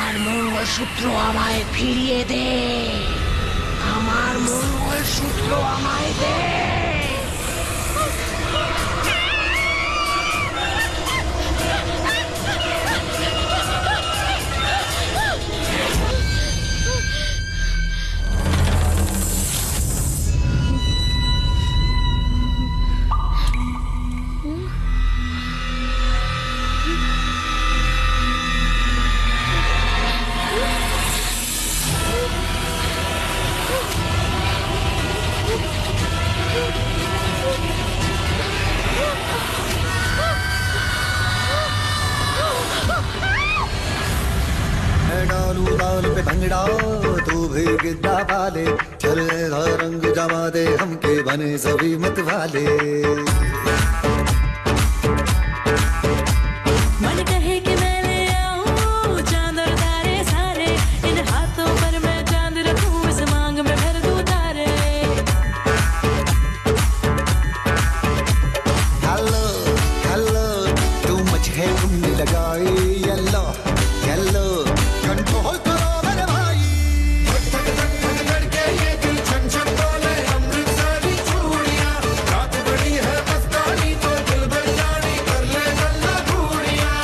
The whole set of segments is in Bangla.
আমার মঙ্গলসূত্র আমায় ফিরিয়ে দে, আমার মঙ্গলসূত্র আমায় দে। डालू बाल पे भंगड़ा तू भी गिद्दा पाले चलेगा रंग जमा दे हमके बने सभी मत वाले। मन कहे कि मैं ले आऊं चांद और तारे सारे, इन हाथों पर मैं चांद रखूं, इस मांग में भर दूं तारे। हेलो हेलो तू मच है तुमने लगाई येलो येलो कंट्रोल करो मेरे भाई। लड़के ये दिल छन छन बोले अमृतसरी चूड़ियां, रात बड़ी है मस्तानी तो दिल भर जानी कर ले गल्ला घूड़ियां।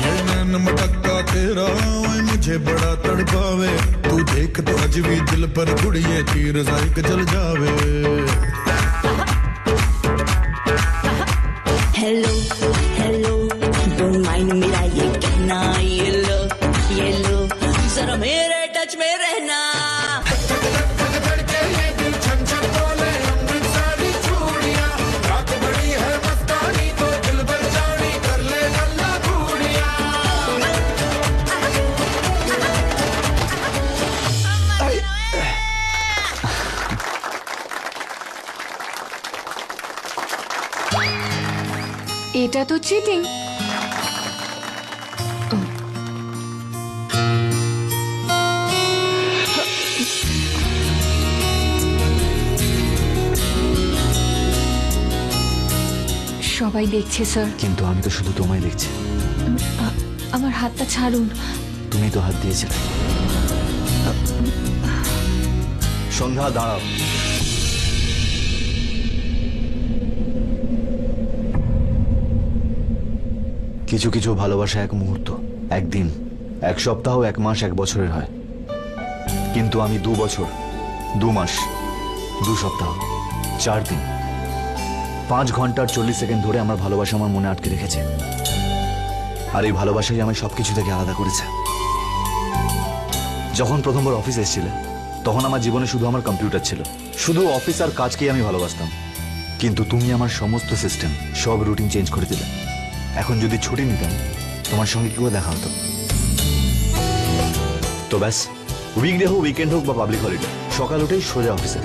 ये नैन मटक्का तेरा ओए मुझे बड़ा तड़पावे, तू देख तो अज भी दिल पर गुड़िए तीर जायक जल जावे। हेलो हेलो डोंट माइंड मेरा ये कहना, ये लो जरा मेरे टच में रहना। लड़के ये दिल छन छन बोले अमृतसरी चूड़ियां, रात बड़ी है मस्तानी तो दिल भर जानी कर ले गल्ला घूड़ियां। এটা তো চিটিং। সবাই দেখছে স্যার। কিন্তু আমি তো শুধু তোমায় দেখছি। আমার হাতটা ছাড়ুন। তুমি তো হাত দিয়েছিলে। সন্ধ্যা দাঁড়াও। কিছু কিছু ভালোবাসা এক মুহূর্ত, একদিন, এক সপ্তাহ, এক মাস, এক বছরের হয়। কিন্তু আমি 2 বছর, 2 মাস, 2 সপ্তাহ, 4 দিন, 5 ঘন্টার 40 সেকেন্ড ধরে আমার ভালোবাসা আমার মনে আটকে রেখেছে। আর এই ভালোবাসাই আমায় সবকিছু থেকে আলাদা করেছে। যখন প্রথমবার অফিসে এসেছিলে তখন আমার জীবনে শুধু আমার কম্পিউটার ছিল, শুধু অফিস আর কাজকেই আমি ভালোবাসতাম। কিন্তু তুমি আমার সমস্ত সিস্টেম, সব রুটিন চেঞ্জ করে দিলে। এখন যদি ছুটি নিতাম তোমার সঙ্গে কি করে দেখা হতো? তো ব্যাস, উইকডে হোক, উইকেন্ড হোক বা পাবলিক হলিডে, সকাল উঠেই সোজা অফিসে।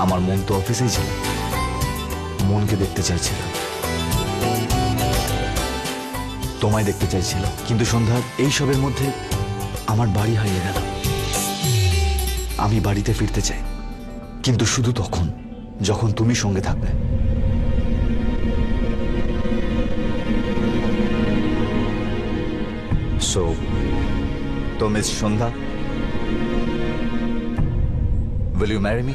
আমার মন তো অফিসেই ছিল, মনকে দেখতে চাইছিল, তোমায় দেখতে চাইছিল। কিন্তু সন্ধ্যা, এই সবের মধ্যে আমার বাড়ি হারিয়ে গেল। আমি বাড়িতে ফিরতে চাই, কিন্তু শুধু তখন যখন তুমি সঙ্গে থাকবে। So, तो miss Shandha, will you marry me?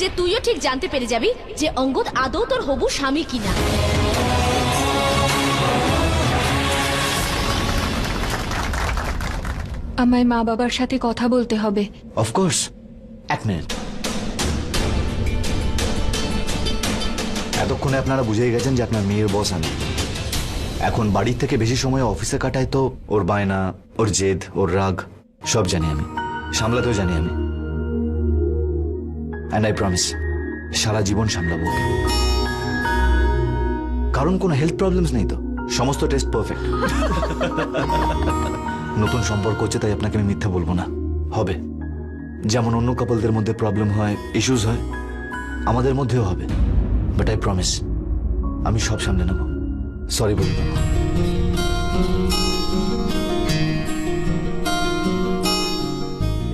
যে তুইও ঠিক জানতে পেরে যাবি যে অঙ্গদ আদৌ তোর হবু স্বামী কিনা। আমায় মা বাবার সাথে কথা বলতে হবে। Of course. 1 মিনিট। এতক্ষণে আপনারা বুঝেই গেছেন যে আপনার মেয়ের বস আমি। এখন বাড়ির থেকে বেশি সময় অফিসে কাটায়, তো ওর বায়না, ওর জেদ, ওর রাগ সব জানি আমি, সামলাতেও জানি আমি। অ্যান্ড আই প্রমিস, সারা জীবন সামলাবো ওকে। কারণ কোনো হেলথ প্রবলেমস নেই তো, সমস্ত টেস্ট পারফেক্ট। নতুন সম্পর্ক হচ্ছে তাই আপনাকে আমি মিথ্যা বলবো না, হবে। যেমন অন্য কাপলদের মধ্যে প্রবলেম হয়, ইস্যুস হয়, আমাদের মধ্যেও হবে। বাট আই প্রমিস, আমি সব সামলে নেব। সরি বলুন।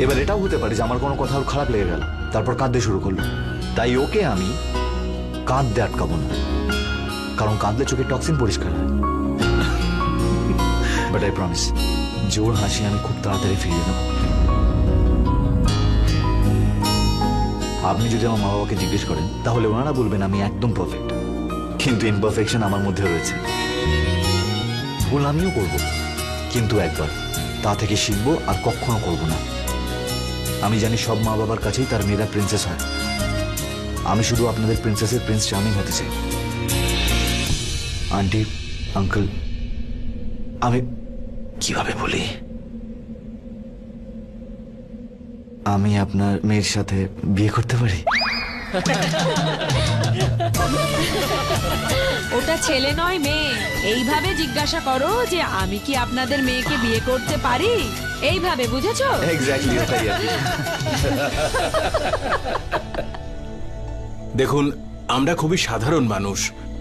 এবার এটাও হতে পারে যে আমার কোনো কথা ওর খারাপ লেগে গেল, তারপর কাঁদতে শুরু করলো। তাই ওকে আমি কাঁদতে আটকাবো না, কারণ কাঁদলে চোখে টক্সিন পরিষ্কার হয়। বাট আই প্রমিস, জোর হাসি আমি খুব তাড়াতাড়ি ফিরিয়ে দেবো। আপনি যদি আমার মা বাবাকে জিজ্ঞেস করেন তাহলে ওনারা বলবেন আমি একদম পারফেক্ট, কিন্তু ইমপারফেকশন আমার মধ্যে রয়েছে। ভুল আমিও করব, কিন্তু একবার, তা থেকে শিখবো আর কখনো করব না। আমি জানি সব মা বাবার কাছেই তার মেয়েরা প্রিন্সেস হয়। আমি শুধু আপনাদের প্রিন্সেসের প্রিন্স চার্মিং হতে চাই। আন্টি, আঙ্কেল, আমি কিভাবে বলি, আমি আপনার মেয়ের সাথে বিয়ে করতে পারি? ওটা ছেলে নয় মেয়ে। এইভাবে জিজ্ঞাসা করো যে আমি কি আপনাদের মেয়েকে বিয়ে করতে পারি, এইভাবে, বুঝেছো? এক্স্যাক্টলি ওটাই আর কি। দেখুন, আমরা খুবই সাধারণ মানুষ।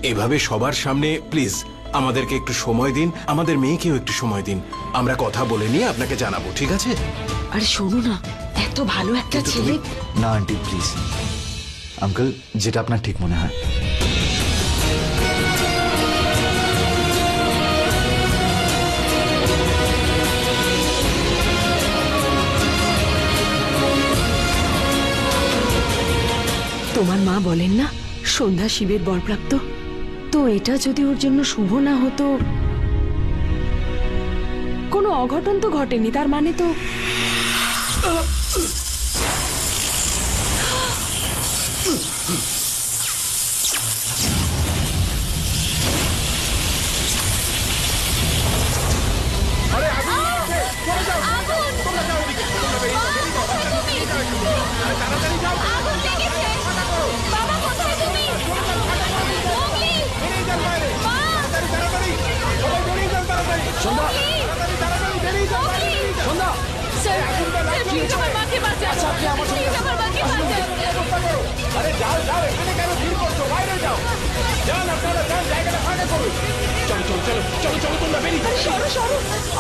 এভাবে সবার সামনে প্লিজ আমাদেরকে একটু সময় দিন, আমাদের মেয়েকেও একটু সময় দিন। আমরা কথা বলে নিয়ে আপনাকে জানাবো, ঠিক আছে? আর শোনো না, এত ভালো একটা ছেলে। না আন্টি প্লিজ, আঙ্কেল যেটা আপনার ঠিক মনে হয়। তোমার মা বলেন না সন্ধ্যা শিবের বরপ্রাপ্ত, তো এটা যদি ওর জন্য শুভ না হতো, কোনো অঘটন তো ঘটেনি, তার মানে তো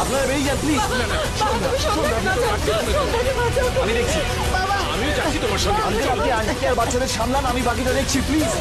আপনারা বেরিয়ে যান প্লিজ। আমি দেখছি। আমিও যাচ্ছি তোমার সঙ্গে। আপনি আন্টিকে আর বাচ্চাদের সামলান, আমি বাকিটা দেখছি প্লিজ।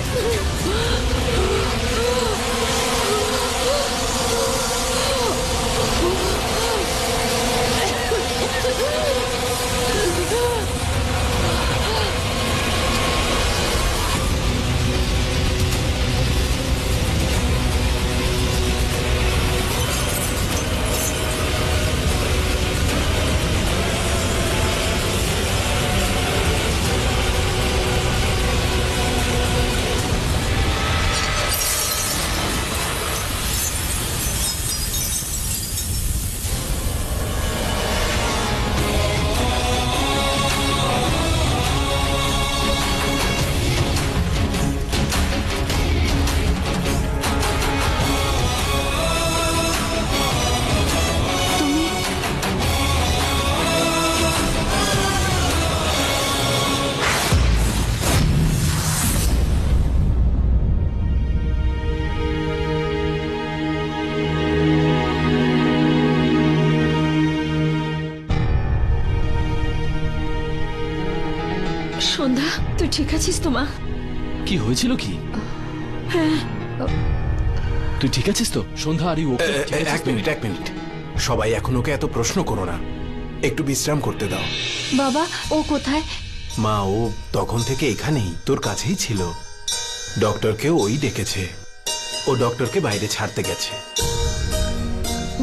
সন্ধ্যা, তুই ঠিক আছিস তো মা? কি হয়েছিল কি? তুই ঠিক আছিস তো সন্ধ্যা? আর এক মিনিট, এক মিনিট। সবাই এখন ওকে এত প্রশ্ন করো না, একটু বিশ্রাম করতে দাও। বাবা ও কোথায়? মা, ও তখন থেকে এখানেই তোর কাছেই ছিল। ডক্টরকেও ওই ডেকেছে, ও ডক্টরকে বাইরে ছাড়তে গেছে।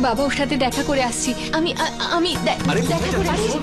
বাবা ওর সাথে দেখা করে আসছি। আমি দেখা করে আসছি।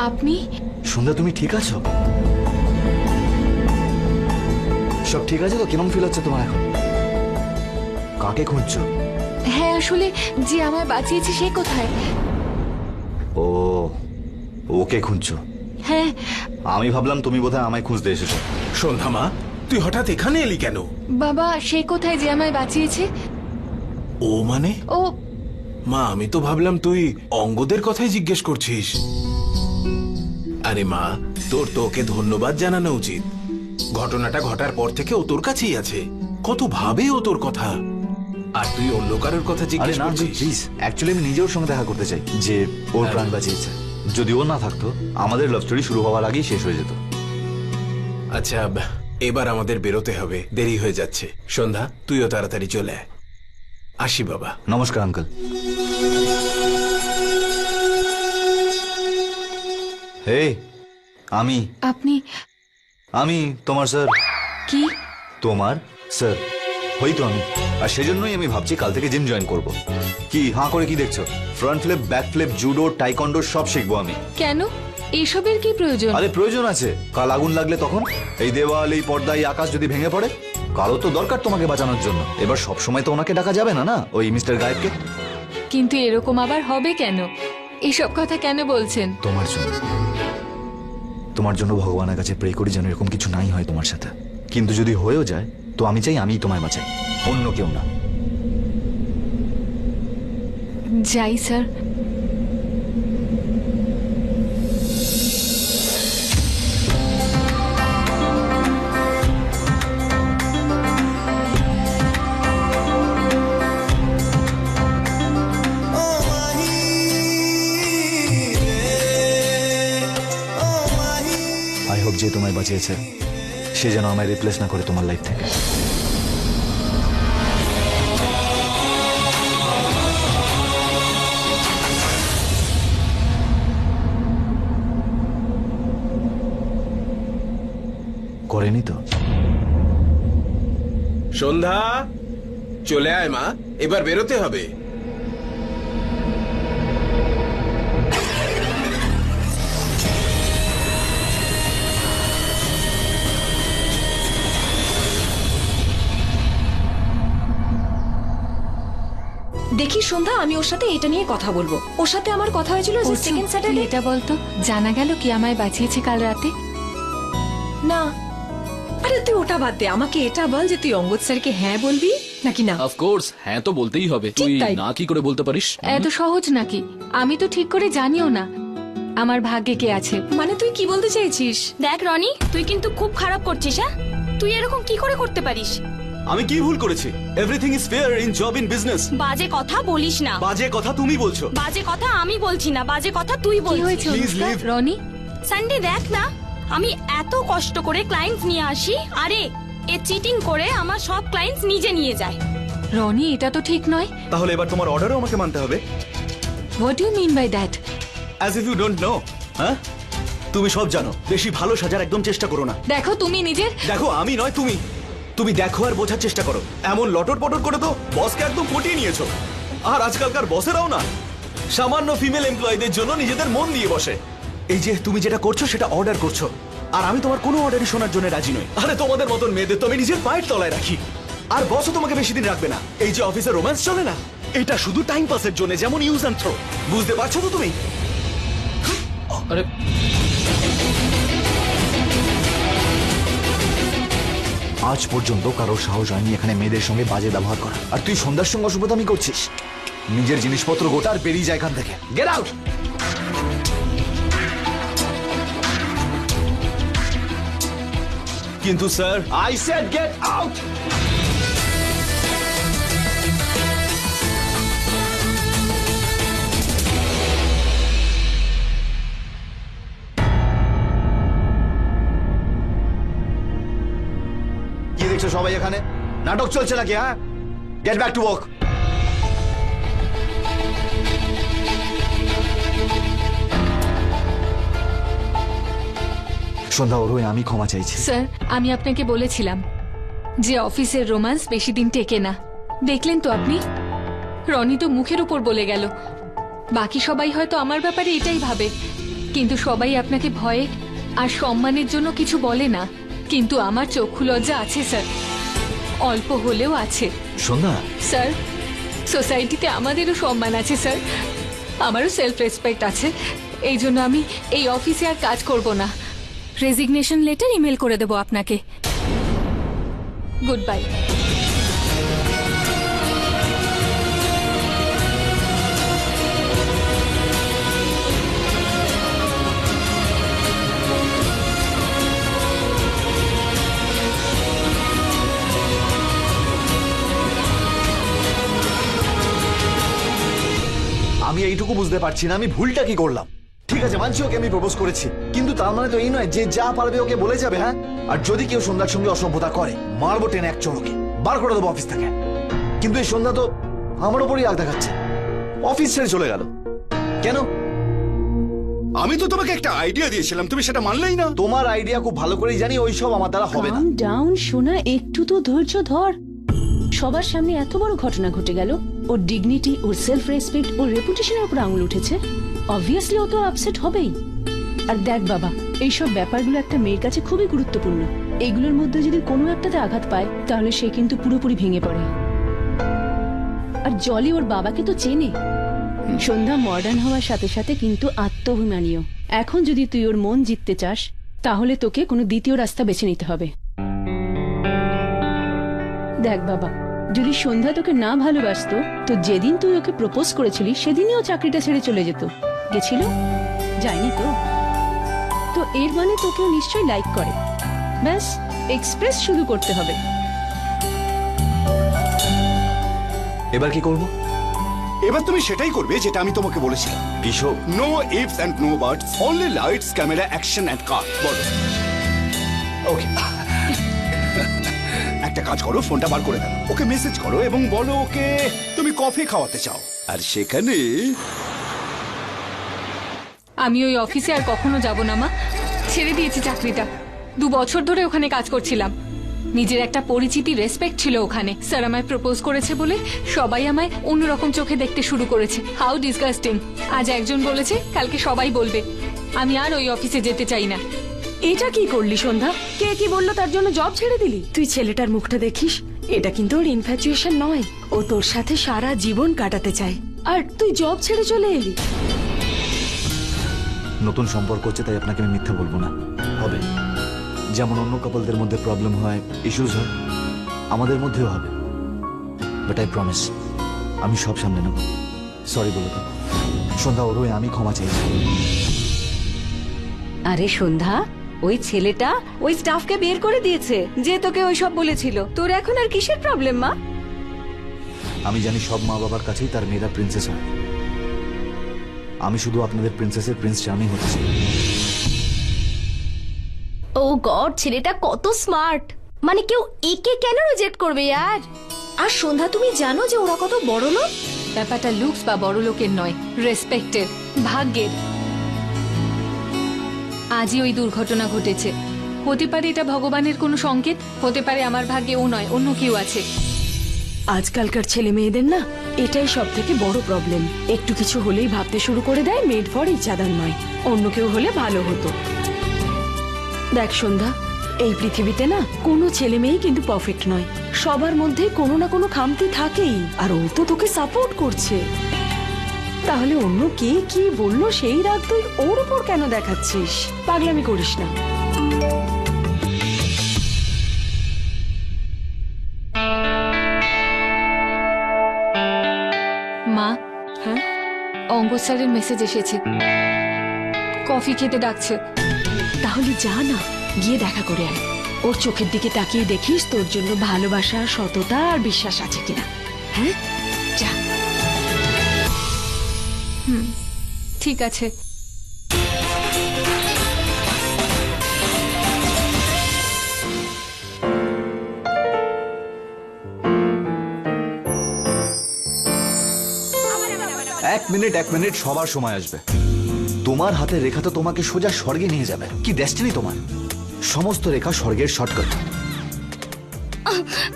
আপনি? সন্ধ্যা তুমি ঠিক আছো? সব ঠিক আছে তো? কিরম ফিল হচ্ছে তোমার এখন? কাকে খুঁজছো? হ্যাঁ, আসলে যে আমায় বাঁচিয়েছে সে কোথায়? ও, ওকে খুঁজছো? হ্যাঁ। আমি ভাবলাম তুমি বোধহয় আমায় খুঁজতে এসেছো। সন্ধ্যা মা, তুই হঠাৎ এখানে এলি কেন? বাবা, সে কোথায় যে আমায় বাঁচিয়েছে? ও মানে? ও মা, আমি তো ভাবলাম তুই অঙ্গদের কথাই জিজ্ঞেস করছিস। আরে মা, তোর তো ওকে ধন্যবাদ জানানো উচিত। ঘটনাটা ঘটার পর থেকে ও তোর কাছেই আছে, কত ভাবে ও তোর কথা, আর তুই অন্য কারোর কথা আরে জিজ্ঞেস না করছিস। প্লিজ, অ্যাকচুয়ালি আমি নিজের সঙ্গে দেখা করতে চাই যে ওর প্রাণ বাঁচিয়েছে। যদি ও না থাকতো আমাদের লাভ স্টোরি শুরু হওয়ার আগেই শেষ হয়ে যেত। আচ্ছা, এবার আমাদের বেরোতে হবে, দেরি হয়ে যাচ্ছে। সন্ধ্যা, তুইও তাড়াতাড়ি চলে আয়। আসি বাবা। নমস্কার আঙ্কেল। হে, আমি আপনি? তোমার স্যার। কি? তোমার স্যার হই তো আমি, আর সেজন্যই আমি ভাবছি কাল থেকে জিম জয়েন করব। কি হাঁ করে কি দেখছো? Front flip, back flip, judo, taekwondo সব শিখবো আমি। কেন? এসবের কি প্রয়োজন? আরে প্রয়োজন আছে, কাল আগুন লাগলে তখন এই দেওয়াল, এই পর্দা, এই আকাশ যদি ভেঙে পড়ে, কারো তো দরকার তোমাকে বাঁচানোর জন্য। এবার সব সময় তো ওনাকে ডাকা যাবে না, না ওই মিস্টার গায়েবকে। কিন্তু এরকম আবার হবে কেন? এসব কথা কেন বলছেন? তোমার জন্য ভগবানের কাছে প্রে করি যেন এরকম কিছু নাই হয় তোমার সাথে। কিন্তু যদি হয়েও যায় তো আমি চাই আমিই তোমায় বাঁচাই, অন্য কেউ না। যাই স্যার। আই হোপ যে তোমায় বাঁচিয়েছে সে যেন আমায় রিপ্লেস না করে তোমার লাইফ থেকে। করেনি তো? সন্ধ্যা, চলে আয় মা, এবার বেরোতে হবে। দেখি সন্ধ্যা, আমি ওর সাথে এটা নিয়ে কথা বলবো। ওর সাথে আমার কথা হয়েছিল যে সেকেন্ড স্যাটারডে। এটা বলতো, জানা গেল কি আমায় বাঁচিয়েছে কাল রাতে? না, আরে তুই ওটা বাদ দে, আমাকে এটা বল যে তুই অঙ্গদ স্যারকে হ্যাঁ বলবি নাকি না। অফকোর্স হ্যাঁ তো বলতেই হবে। তুই তাই। না কি করে বলতে পারিস? এত সহজ নাকি? আমি তো ঠিক করে জানিও না আমার ভাগ্যে কে আছে। মানে তুই কি বলতে চাইছিস? দেখ রনি, তুই কিন্তু খুব খারাপ করছিস। হ্যাঁ, তুই এরকম কি করে করতে পারিস? আমি কি ভুল করেছি? Everything is fair in job in business. বাজে কথা বলিস না। বাজে কথা তুমি বলছো। বাজে কথা আমি বলছি না, বাজে কথা তুই কি বলছিস। হয়েছে Please Anushka? leave. Roni, Sunday দেখ না, আমি এত কষ্ট করে ক্লায়েন্টস নিয়ে আসি, আরে এ চিটিং করে আমার সব ক্লায়েন্টস নিজে নিয়ে যায়। রনি, এটা তো ঠিক নয়। তাহলে এবার তোমার অর্ডারও আমাকে মানতে হবে। What you mean by that? As if you don't know. হ্যাঁ, তুমি সব জানো, বেশি ভালো সাজার একদম চেষ্টা করো না। দেখো, তুমি নিজের দেখো, আমি নয় তুমি। তুমি দেখো আর বোঝার চেষ্টা করো। এমন লটর পটর করে তো বসকে একদম পটিয়ে নিয়েছো। আর আজকালকার বসেরাও না সামান্য ফিমেল এমপ্লয়ীদের জন্য নিজেদের মন দিয়ে বসে। এই যে তুমি যেটা করছো সেটা অর্ডার করছো, আর আমি তোমার কোনো অর্ডারই শোনার জন্য রাজি নই। আরে তোমাদের মতন মেয়েদের তো আমি নিজের পায়ের তলায় রাখি, আর বসও তোমাকে বেশি দিন রাখবে না। এই যে অফিসে রোম্যান্স চলে না, এটা শুধু টাইম পাসের জন্য, যেমন ইউজ অ্যান্ড থ্রো। বুঝতে পারছো তো তুমি? আরে আজ পর্যন্ত কারোর সাহস হয়নি এখানে মেয়েদের সঙ্গে বাজে ব্যবহার করা, আর তুই সন্ধ্যার সঙ্গে অসভ্যতামি করছিস। নিজের জিনিসপত্র গোটা আর বেরিয়ে যায় এখান থেকে। Get out. কিন্তু sir, I said get out. কি দেখছো সবাই এখানে? নাটক চলছে নাকি? হ্যাঁ, get back to work. Sandhya, ওর হয়ে আমি ক্ষমা চাইছি। স্যার, আমি আপনাকে বলেছিলাম যে অফিসের রোম্যান্স বেশি দিন টেকে না। দেখলেন তো আপনি, রনি তো মুখের উপর বলে গেল। বাকি সবাই হয়তো আমার ব্যাপারে এটাই ভাবে, কিন্তু সবাই আপনাকে ভয়ে আর সম্মানের জন্য কিছু বলে না, কিন্তু আমার চক্ষু লজ্জা আছে স্যার, অল্প হলেও আছে। সন্ধ্যা, স্যার, সোসাইটিতে আমাদেরও সম্মান আছে স্যার, আমারও সেলফ রেসপেক্ট আছে। এই জন্য আমি এই অফিসে আর কাজ করব না। রেজিগনেশন লেটার ইমেল করে দেবো আপনাকে। Good bye. আমি এইটুকু বুঝতে পারছি না আমি ভুলটা কি করলাম। ঠিক আছে, মানছি ওকে আমি প্রপোজ করেছি, কিন্তু তার মানে তো এই নয় যে যা পারবে ওকে বলে যাবে। হ্যাঁ, আর যদি কেউ সন্ধ্যার সঙ্গে অসভ্যতা করে মারবো টেনে এক চড়কে, বার করে দেবো অফিস থেকে। কিন্তু এই সন্ধ্যা তো আমার উপরই রাগ দেখাচ্ছে, অফিস ছেড়ে চলে গেল কেন? আমি তো তোমাকে একটা আইডিয়া দিয়েছিলাম, তুমি সেটা মানলেই না। তোমার আইডিয়া খুব ভালো করেই জানি ওই সব আমার দ্বারা হবে না। কাম ডাউন সোনা, একটু তো ধৈর্য ধর। সবার সামনে এত বড় ঘটনা ঘটে গেল, ওর ডিগনিটি, ওর সেলফ রেসপেক্ট, ওর রেপুটেশনের উপর আঙুল উঠেছে। অবভিয়াসলি ও তো আপসেট হবেই। আর দেখ বাবা, এইসব ব্যাপারগুলো একটা মেয়ের কাছে খুবই গুরুত্বপূর্ণ। এইগুলোর মধ্যে যদি কোনো একটাতে আঘাত পায় তাহলে সে কিন্তু পুরোপুরি ভেঙে পড়ে। আর জলি ওর বাবাকে তো চেনে। সন্ধ্যা মডার্ন হওয়ার সাথে সাথে কিন্তু আত্মঅভিমানীও। এখন যদি তুই ওর মন জিততে চাস তাহলে তোকে কোনো দ্বিতীয় রাস্তা বেছে নিতে হবে। দেখ বাবা, যদি সন্ধ্যা তোকে না ভালোবাসতো তো যেদিন তুই ওকে প্রপোজ করেছিলি সেদিনই ও চাকরিটা ছেড়ে চলে যেত। গেছিল? যায়নি তো। তো এর মানে তোকেও নিশ্চয়ই লাইক করে। ব্যাস, এক্সপ্রেস শুরু করতে হবে। এবার কি করব? এবার তুমি সেটাই করবে যেটা আমি তোমাকে বলেছিলাম। Kishore, no ifs and no buts, only lights, camera, action and cut. বলো। ওকে, একটা কাজ করো, ফোনটা বার করে দাও, ওকে মেসেজ করো এবং বলো ওকে তুমি কফি খাওয়াতে চাও। আর সেখানে আমি ওই অফিসে আর কখনো যাব না মা, ছেড়ে দিয়েছি চাকরিটা। 2 বছর ধরে ওখানে কাজ করছিলাম, নিজের একটা পরিচিতি, রেসপেক্ট ছিল ওখানে। স্যার আমায় প্রপোজ করেছে বলে সবাই আমায় অন্যরকম চোখে দেখতে শুরু করেছে। How disgusting. আজ একজন বলেছে, কালকে সবাই বলবে। আমি আর ওই অফিসে যেতে চাই না। এটা কি করলি সন্ধ্যা? কে কি বললো তার জন্য জব ছেড়ে দিলি? তুই ছেলেটার মুখটা দেখিস, এটা কিন্তু ওর ইনফ্যাচুয়েশন নয়, ও তোর সাথে সারা জীবন কাটাতে চায়। আর তুই জব ছেড়ে চলে এলি। নতুন সম্পর্ক হচ্ছে তাই আপনাকে আমি মিথ্যা বলবো না। হবে, যেমন অন্য কাপলদের মধ্যে প্রবলেম হয়, ইস্যুজ হয়, আমাদের মধ্যেও হবে। বাট আই প্রমিস, আমি সব সামলে নেব। সরি বলে দাও সন্ধ্যা, ওর হয়ে আমি ক্ষমা চাই। আরে সন্ধ্যা, ওই ছেলেটা ওই স্টাফকে বের করে দিয়েছে যে তোকে ওই সব বলেছিল। তোর এখন আর কিসের প্রবলেম মা? আমি জানি সব মা বাবার কাছেই তার মেয়েরা প্রিন্সেস হয়। আমি শুধু আপনাদের প্রিন্সেসের প্রিন্স চার্মিং হতে চাই। ও গড, ছেলেটা কত স্মার্ট। মানে কেউ একে কেন রিজেক্ট করবে यार? আর সন্ধ্যা, তুমি জানো যে ওরা কত বড় লোক? ব্যাপারটা লুকস বা বড় লোকের নয়, রেসপেক্টের, ভাগ্যের। আজই ওই দুর্ঘটনা ঘটেছে। হতে পারে এটা ভগবানের কোনো সংকেত, হতে পারে আমার ভাগ্যে ও নয়, অন্য কেউ আছে। আজকালকার ছেলে মেয়েদের না এটাই সব থেকে বড় প্রবলেম। একটু কিছু হলেই ভাবতে শুরু করে দেয় মেড ফর ইচ আদার নয়, অন্য কেউ হলে ভালো হতো। দেখ সন্ধ্যা, এই পৃথিবীতে না কোনো ছেলে মেয়েই কিন্তু পারফেক্ট নয়। সবার মধ্যে কোনো না কোনো খামতি থাকেই। আর ও তো তোকে সাপোর্ট করছে, তাহলে অন্য কে কি বললো সেই রাগ তুই ওর উপর কেন দেখাচ্ছিস? পাগলামি করিস না। মা, হ্যাঁ, অঙ্গ স্যারের মেসেজ এসেছে, কফি খেতে ডাকছে। তাহলে যা না, গিয়ে দেখা করে আয়। ওর চোখের দিকে তাকিয়ে দেখিস তোর জন্য ভালোবাসা, সততা আর বিশ্বাস আছে কিনা। হ্যাঁ, যা। ঠিক আছে। এক মিনিট, সবার সময় আসবে। তোমার হাতের রেখা তো তোমাকে সোজা স্বর্গে নিয়ে যাবে। কি ডেস্টিনি তোমার? সমস্ত রেখা স্বর্গের শর্টকাট।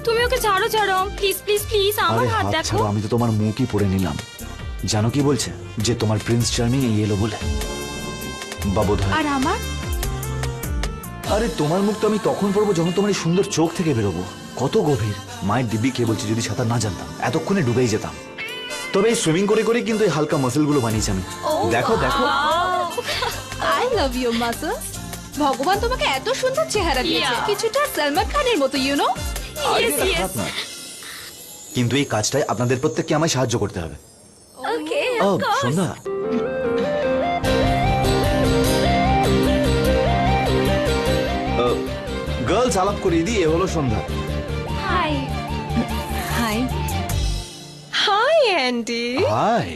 তুমি ওকে ছাড়ো ছাড়ো, প্লিজ প্লিজ প্লিজ, আমার আরে হাত হাত দেখো। ছাড়ো, আমি তো তোমার মুখই পড়ে নিলাম। জানো কি বলছে? যে তোমার প্রিন্স চার্মিং এই এলো বলে। বা বোধহয়। আর আমার আরে তোমার মুখ তো আমি তখন পড়বো যখন তোমার এই সুন্দর চোখ থেকে বেরোবো। কত গভীর। মায়ের দিব্যি কে বলছি, যদি সাঁতার না জানতাম এতক্ষণে ডুবেই যেতাম। তবে এই সুইমিং করে করে কিন্তু এই হালকা মাসেল গুলো বানিয়েছি আমি। দেখো দেখো। I love you muscles. ভগবান তোমাকে এত সুন্দর চেহারা দিয়েছে, Yeah. কিছুটা সালমান খানের মতো, ইউ নো। আইডিয়াটা খারাপ নয়। কিন্তু এই কাজটায় আপনাদের প্রত্যেককে আমায় সাহায্য করতে হবে। ওকে ও সন্ধ্যা, গার্লস আলাপ করিয়ে দিই, এ হলো Sandhya. Hi hi. Hi Andy. High.